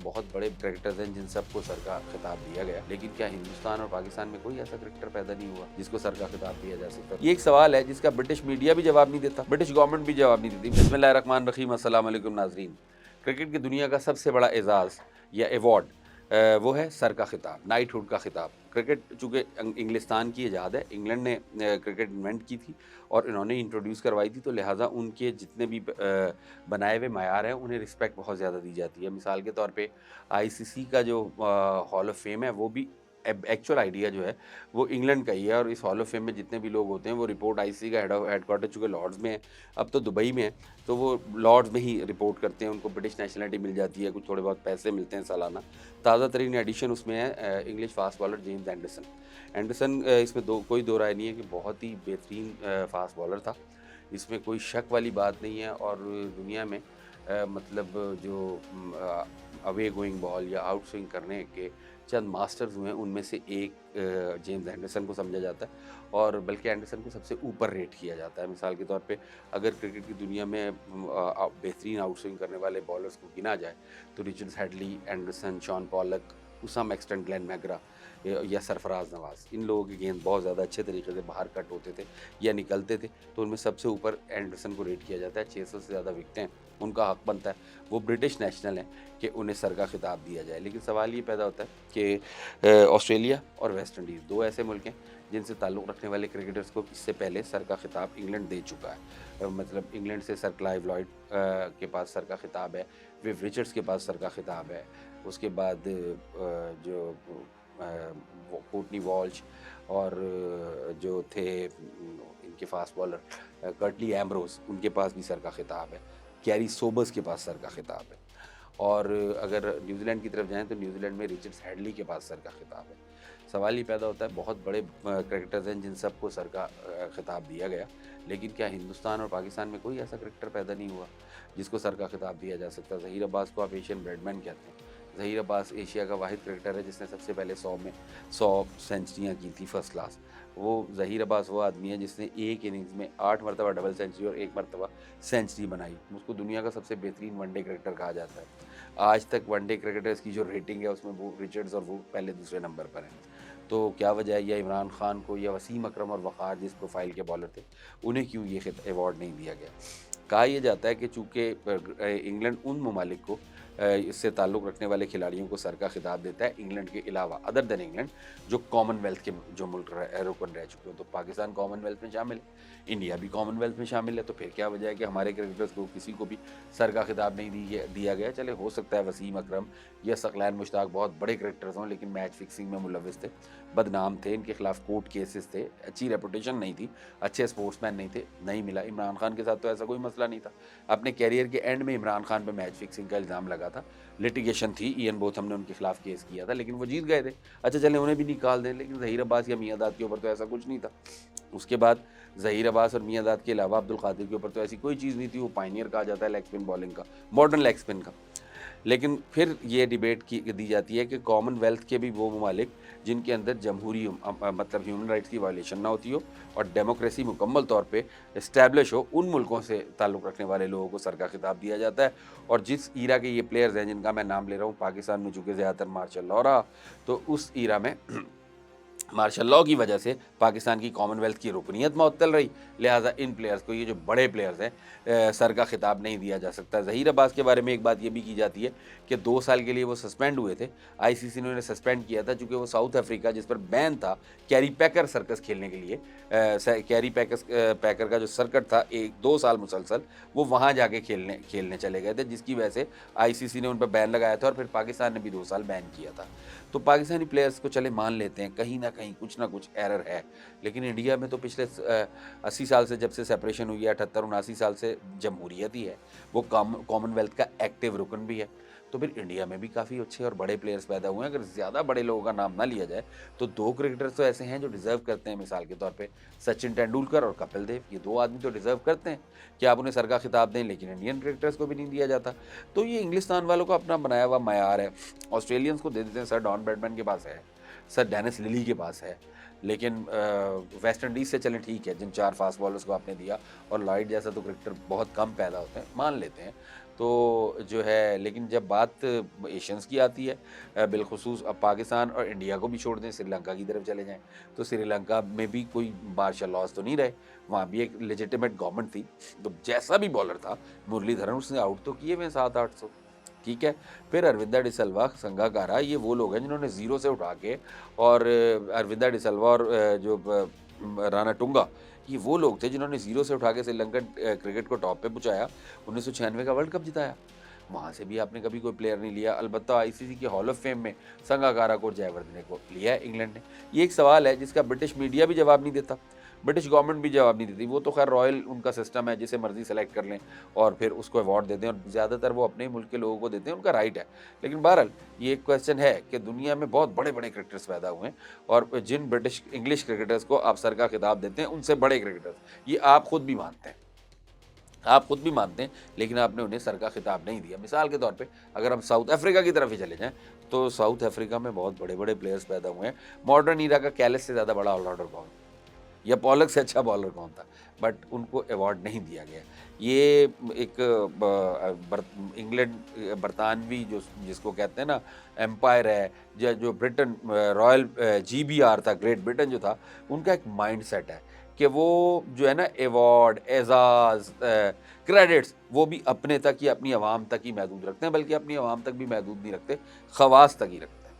बहुत बड़े क्रिकेटर्स हैं जिन सबको सर का खिताब दिया गया, लेकिन क्या हिंदुस्तान और पाकिस्तान में कोई ऐसा क्रिकेटर पैदा नहीं हुआ जिसको सर का खिताब दिया जा सकता? ये एक सवाल है जिसका ब्रिटिश मीडिया भी जवाब नहीं देता, ब्रिटिश गवर्नमेंट भी जवाब नहीं देती। बिस्मिल्लाहिर्रहमानिर्रहीम, अस्सलाम वालेकुम नाज़रीन। क्रिकेट की दुनिया का सबसे बड़ा एजाज़ या अवार्ड वो है सर का खिताब, नाइटहुड का खिताब। क्रिकेट चूँकि इंग्लिस्तान की इजाद है, इंग्लैंड ने क्रिकेट इन्वेंट की थी और इन्होंने इंट्रोड्यूस करवाई थी, तो लिहाजा उनके जितने भी बनाए हुए मयार हैं उन्हें रिस्पेक्ट बहुत ज़्यादा दी जाती है। मिसाल के तौर पे आईसीसी का जो हॉल ऑफ फेम है वो भी एक्चुअल आइडिया जो है वो इंग्लैंड का ही है, और इस हॉल ऑफ फेम में जितने भी लोग होते हैं वो रिपोर्ट आईसीसी का हेडक्वार्टर चूँकि लॉर्ड्स में है, अब तो दुबई में है, तो वो लॉर्ड्स में ही रिपोर्ट करते हैं। उनको ब्रिटिश नेशनलिटी मिल जाती है, कुछ थोड़े बहुत पैसे मिलते हैं सालाना। ताज़ा तरीन एडिशन उसमें है English fast bowler James Anderson. Anderson इसमें कोई दो राय नहीं है कि बहुत ही बेहतरीन फास्ट बॉलर था, इसमें कोई शक वाली बात नहीं है। और दुनिया में मतलब जो अवे गोइंग बॉल या आउट स्विंग करने के चंद मास्टर्स हुए हैं, उनमें से एक जेम्स एंडरसन को समझा जाता है, और बल्कि एंडरसन को सबसे ऊपर रेट किया जाता है। मिसाल के तौर पे अगर क्रिकेट की दुनिया में बेहतरीन आउट स्विंग करने वाले बॉलर्स को गिना जाए तो Richard Hadlee, Anderson, Shaun Pollock, to some extent Glenn McGrath या सरफराज नवाज, इन लोगों के गेंद बहुत ज़्यादा अच्छे तरीके से बाहर कट होते थे या निकलते थे, तो उनमें सबसे ऊपर एंडरसन को रेट किया जाता है। 600 से ज़्यादा विकटें, उनका हक बनता है, वो ब्रिटिश नेशनल हैं कि उन्हें सर का खिताब दिया जाए। लेकिन सवाल ये पैदा होता है कि ऑस्ट्रेलिया और वेस्ट इंडीज़ दो ऐसे मुल्क हैं जिनसे ताल्लुक़ रखने वाले क्रिकेटर्स को इससे पहले सर का खिताब इंग्लैंड दे चुका है। मतलब इंग्लैंड से सर क्लाइव लॉयड के पास सर का खिताब है, विव रिचर्ड्स के पास सर का खिताब है, उसके बाद जो कोर्टनी वॉल्श और जो थे इनके फास्ट बॉलर कर्टली एम्ब्रोज, उनके पास भी सर का खिताब है। कैरी सोबर्स के पास सर का खिताब है। और अगर न्यूजीलैंड की तरफ जाएं तो न्यूजीलैंड में रिचर्ड हेडली के पास सर का खिताब है। सवाल ये पैदा होता है, बहुत बड़े क्रिकेटर्स हैं जिन सबको सर का खिताब दिया गया, लेकिन क्या हिंदुस्तान और पाकिस्तान में कोई ऐसा क्रिकेटर पैदा नहीं हुआ जिसको सर का खिताब दिया जा सकता? ज़हीर अब्बास को आप एशियन ब्रेडमैन कहते हैं। ज़हीर अब्बास एशिया का वाहिद क्रिकेटर है जिसने सबसे पहले 100 सेंचुरियाँ की थी फर्स्ट क्लास। वो ज़हीर अब्बास वो आदमी है जिसने एक इनिंग्स में 8 मरतबा डबल सेंचुरी और 1 मरतबा सेंचुरी बनाई। उसको दुनिया का सबसे बेहतरीन वनडे क्रिकेटर कहा जाता है। आज तक वनडे क्रिकेटर्स की जो रेटिंग है उसमें वो रिचर्ड्स और वो पहले दूसरे नंबर पर हैं। तो क्या वजह है, या इमरान खान को या वसीम अकरम और वक़ार जिस प्रोफाइल के बॉलर थे, उन्हें क्यों ये अवार्ड नहीं दिया गया? कहा यह जाता है कि चूँकि इंग्लैंड उन ममालिक को इससे ताल्लुक़ रखने वाले खिलाड़ियों को सर का खिताब देता है इंग्लैंड के अलावा, अदर देन इंग्लैंड, जो कॉमनवेल्थ के जो मुल्क रुकन रह चुके हो। तो पाकिस्तान कॉमनवेल्थ में शामिल है, इंडिया भी कॉमनवेल्थ में शामिल है, तो फिर क्या वजह है कि हमारे क्रिकेटर्स को किसी को भी सर का खिताब नहीं दिया गया? चले, हो सकता है वसीम अकरम या सकलैन मुश्ताक बहुत बड़े क्रिकेटर्स हों, लेकिन मैच फिक्सिंग में मुलविस थे, बदनाम थे, इनके खिलाफ कोर्ट केसेस थे, अच्छी रेपुटेशन नहीं थी, अच्छे स्पोर्ट्समैन नहीं थे, नहीं मिला। इमरान खान के साथ तो ऐसा कोई मसला नहीं था। अपने कैरियर के एंड में इमरान खान पे मैच फिक्सिंग का इल्ज़ाम लगा था, लिटिगेशन थी, इयन बोथम ने उनके खिलाफ केस किया था, लेकिन वो जीत गए थे। अच्छा चलें, उन्हें भी निकाल दें, लेकिन ज़हीर अब्बास या मियां दाद के ऊपर तो ऐसा कुछ नहीं था। उसके बाद ज़हीर अब्बास और मियां दाद के अलावा अब्दुल कादिर के ऊपर तो ऐसी कोई चीज़ नहीं थी। वो पायनियर कहा जाता है लेग स्पिन बॉलिंग का, मॉडर्न लेग स्पिन का। लेकिन फिर ये डिबेट की दी जाती है कि कॉमनवेल्थ के भी वो ममालिक जिनके अंदर जमहूरी मतलब ह्यूमन राइट्स की वायलेशन ना होती हो और डेमोक्रेसी मुकम्मल तौर पे इस्टेब्लिश हो, उन मुल्कों से ताल्लुक़ रखने वाले लोगों को सर का खिताब दिया जाता है। और जिस ईरा के ये प्लेयर्स हैं जिनका मैं नाम ले रहा हूँ, पाकिस्तान में चूँकि ज़्यादातर मार्शल लॉ रहा, तो उस ईरा में मार्शल लॉ की वजह से पाकिस्तान की कॉमनवेल्थ की रुकनीत मअतल रही, लिहाजा इन प्लेयर्स को, ये जो बड़े प्लेयर्स हैं, सर का खिताब नहीं दिया जा सकता। ज़हीर अब्बास के बारे में एक बात ये भी की जाती है कि 2 साल के लिए वो सस्पेंड हुए थे। आईसीसी ने उन्हें सस्पेंड किया था चूँकि वो साउथ अफ्रीका, जिस पर बैन था कैरी पैकर सर्कस खेलने के लिए, कैरी पैकर का जो सर्कट था 1-2 साल मुसलसल, वो वहाँ जाके खेलने चले गए थे, जिसकी वजह से आईसीसी ने उन पर बैन लगाया था और फिर पाकिस्तान ने भी 2 साल बैन किया था। तो पाकिस्तानी प्लेयर्स को चले मान लेते हैं कहीं ना कहीं कुछ ना कुछ एरर है, लेकिन इंडिया में तो पिछले 80 साल से, जब से सेपरेशन हुई है, 78-79 साल से जमहूरियत ही है, वो कॉमनवेल्थ का एक्टिव रुकन भी है। तो फिर इंडिया में भी काफ़ी अच्छे और बड़े प्लेयर्स पैदा हुए हैं। अगर ज़्यादा बड़े लोगों का नाम ना लिया जाए तो 2 क्रिकेटर्स तो ऐसे हैं जो डिज़र्व करते हैं। मिसाल के तौर पे सचिन तेंदुलकर और कपिल देव, ये 2 आदमी तो डिज़र्व करते हैं कि आप उन्हें सर का खिताब दें, लेकिन इंडियन क्रिकेटर्स को भी नहीं दिया जाता। तो ये इंग्लिस्तान वालों का अपना बनाया हुआ मयार है। ऑस्ट्रेलियंस को दे देते हैं, सर डॉन ब्रैडमैन के पास है, सर डेनिस लिली के पास है, लेकिन वेस्ट इंडीज़ से चलें ठीक है, जिन 4 फास्ट बॉलर्स को आपने दिया, और लॉयड जैसा तो क्रिकेटर बहुत कम पैदा होते हैं, मान लेते हैं। तो जो है, लेकिन जब बात एशियंस की आती है, बिलखुसूस अब पाकिस्तान और इंडिया को भी छोड़ दें, श्रीलंका की तरफ चले जाएं, तो श्रीलंका में भी कोई मार्शल लॉज तो नहीं रहे, वहाँ भी एक लेजिटिमेट गवर्नमेंट थी। तो जैसा भी बॉलर था मुरलीधरन, उसने आउट तो किए हुए 700-800, ठीक है। फिर अरविंदा डिसल्वा, संगाकारा, ये वो लोग हैं जिन्होंने जीरो से उठा के, और अरविंदा डिसल्वा और राणा टुंगा, ये वो लोग थे जिन्होंने जीरो से उठा के श्रीलंकन क्रिकेट को टॉप पे पहुंचाया। 1996 का वर्ल्ड कप जिताया। वहाँ से भी आपने कभी कोई प्लेयर नहीं लिया। अलबत्ता आईसीसी के हॉल ऑफ फेम में संगाकारा को और जयवर्धने को लिया है इंग्लैंड ने। ये एक सवाल है जिसका ब्रिटिश मीडिया भी जवाब नहीं देता, ब्रिटिश गवर्नमेंट भी जवाब नहीं देती। वो तो खैर रॉयल उनका सिस्टम है, जिसे मर्जी सेलेक्ट कर लें और फिर उसको अवार्ड देते हैं, और ज़्यादातर वो अपने ही मुल्क के लोगों को देते हैं, उनका राइट है। लेकिन बहरहाल ये एक क्वेश्चन है कि दुनिया में बहुत बड़े बड़े क्रिकेटर्स पैदा हुए हैं, और जिन ब्रिटिश इंग्लिश क्रिकेटर्स को आप सर का खिताब देते हैं, उनसे बड़े क्रिकेटर्स, ये आप खुद भी मानते हैं, आप खुद भी मानते हैं, लेकिन आपने उन्हें सर का खिताब नहीं दिया। मिसाल के तौर पे अगर हम साउथ अफ्रीका की तरफ ही चले जाएं, तो साउथ अफ्रीका में बहुत बड़े बड़े प्लेयर्स पैदा हुए हैं। मॉडर्न ईरा का कैलिस से ज़्यादा बड़ा ऑलराउंडर कौन, या पॉलक से अच्छा बॉलर कौन था, बट उनको अवार्ड नहीं दिया गया। ये एक इंग्लैंड, बरतानवी जो जिसको कहते हैं ना एम्पायर है, या जो ब्रिटेन रॉयल जीबीआर था, ग्रेट ब्रिटेन जो था, उनका एक माइंड सेट है कि वो जो है ना अवार्ड, एजाज़, क्रेडिट्स, वो भी अपने तक ही, अपनी आवाम तक ही महदूद रखते हैं, बल्कि अपनी आवाम तक भी महदूद नहीं रखते, खवास तक ही रखते हैं।